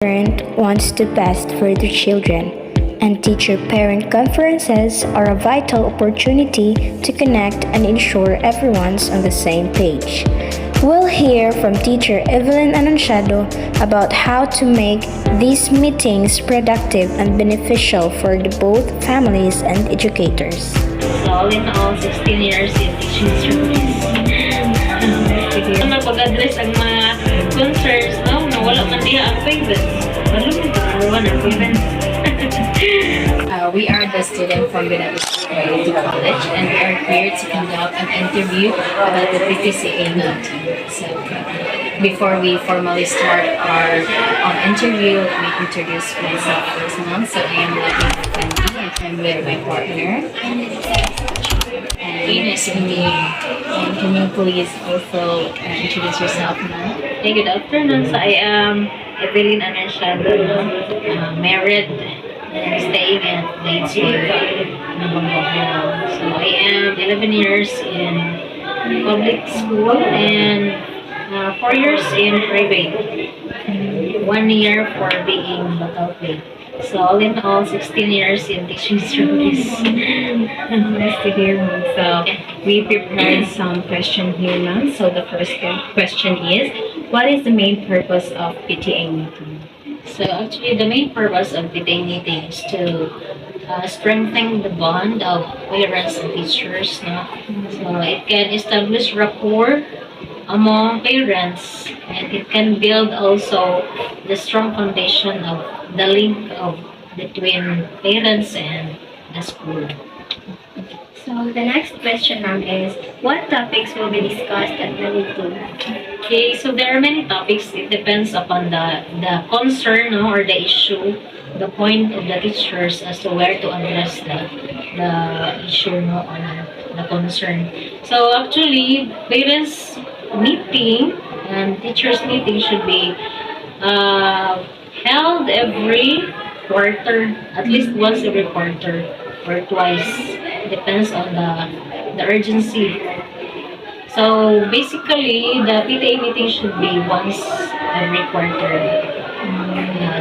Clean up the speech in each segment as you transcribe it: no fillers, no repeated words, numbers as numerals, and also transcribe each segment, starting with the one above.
parent wants the best for their children, and teacher-parent conferences are a vital opportunity to connect and ensure everyone's on the same page. We'll hear from teacher Evelyn Ananciado about how to make these meetings productive and beneficial for both families and educators. So, all in all, 16 years in teaching service. Pag-address ang mga concerns, no? Na wala man diya ang parents. Ano yung pagkaroon ng parents? We are the student from Benavides Community College, and we are here to conduct an interview about the PTCA meeting. So, before we formally start our interview, let me introduce myself first, ma'am. So, I am Lovely Fendi, and I'm with my partner. And nice to meet you. And can you please also introduce yourself, ma'am? Hey, good afternoon. So, I am Evelyn Ananciado, married and staying at Latesburg, Nabanggaw. So, I am 11 years in public school and 4 years in private. 1 year for being local play. So, all in all, 16 years in teaching service. Nice to hear, ma'am. So, we prepared some question here, ma'am. So, the first question is, what is the main purpose of PTA meeting? So actually, the main purpose of the day meeting is to strengthen the bond of parents and teachers. No? So it can establish rapport among parents, and it can build also the strong foundation of the link of between parents and the school. So the next question, ma'am, is what topics will be discussed at the meeting? Okay, so there are many topics. It depends upon the concern, no, or the issue, the point of the teachers as to where to address the issue, no, or the concern. So actually, parents meeting and teachers meeting should be held every quarter, at least once every quarter or twice. Depends on the urgency. So basically, the PTA meeting should be once every quarter.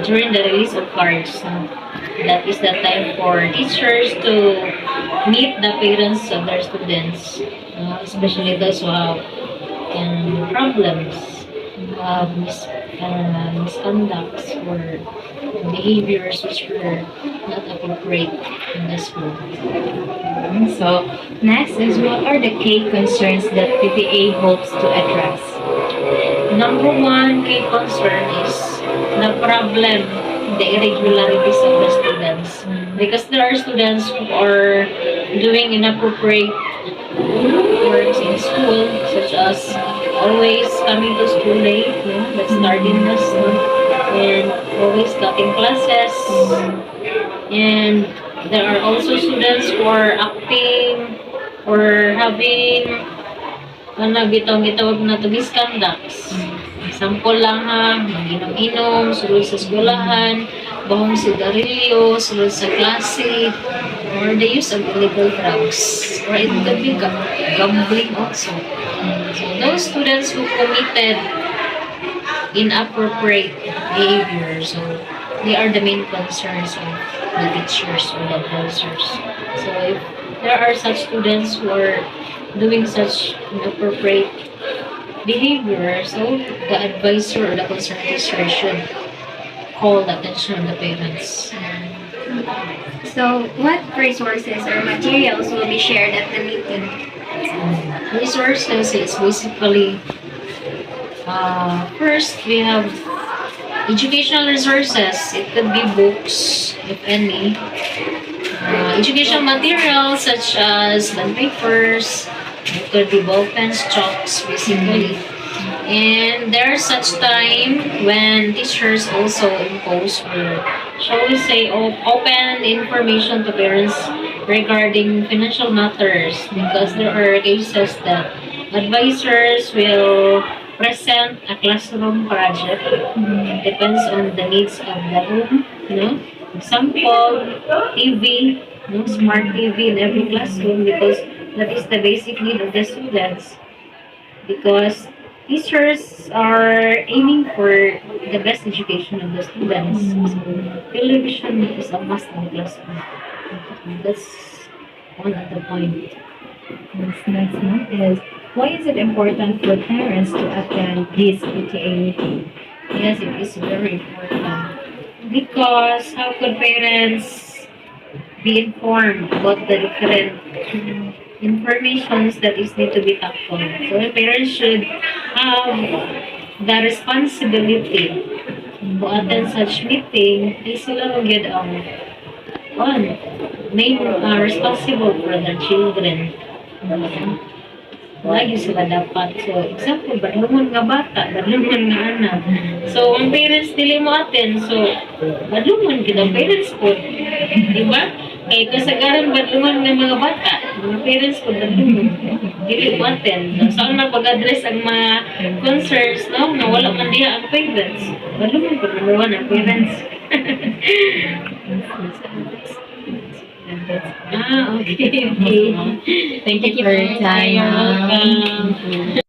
During the release of cards, that is the time for teachers to meet the parents of their students, especially those who have problems, who have misconducts or behaviors which were not appropriate in the school. So, next is, what are the key concerns that PTA hopes to address? Number one key concern is the problem, the irregularities of the students. Because there are students who are doing inappropriate works in school, such as always coming to school late, that's tardiness, and always cutting classes. And there are also students who are acting or having gitawag na to misconducts. Example lang ha, mag-inom-inom, sulod sa eskwelahan, bahong sigarilyo, sulod sa klase, or the use of illegal drugs, or it could be gambling also. So those students who committed inappropriate behavior, so they are the main concerns of the teachers or the advisors. So if there are such students who are doing such inappropriate behavior, so the advisor or the concerned teacher should call the attention of the parents. So what resources or materials will be shared at the meeting? Resources is basically first we have educational resources. It could be books, if any. Educational materials such as bond papers. It could be ball pens, chalks, basically. And there's such time when teachers also impose or, shall we say, open information to parents regarding financial matters, because there are cases that advisors will present a classroom project. Depends on the needs of the room. Example, TV, smart TV in every classroom, because that is the basic need of the students. Because teachers are aiming for the best education of the students. So, television is a must in the classroom. That's one of the point. Next one is, why is it important for parents to attend this PTA meeting? Yes, it is very important. Because how could parents be informed about the different informations that is need to be tackled? So the parents should have the responsibility to attend such meeting. Di sila mag-get on main responsible for their children. Lagi sila dapat. So, example, badlungon nga bata, badlungon nga anak. So, ang parents dili mo attend. So, badlungon kita parents po. Diba? Kaya kasagaran badlungon ng mga bata, mga parents po badlungon. Dili mo attend. So, saan na pag-address ang mga concerns, no? Na wala man diha ang parents. Badlungon po naman ang parents. Okay. Thank you for your time. You're welcome.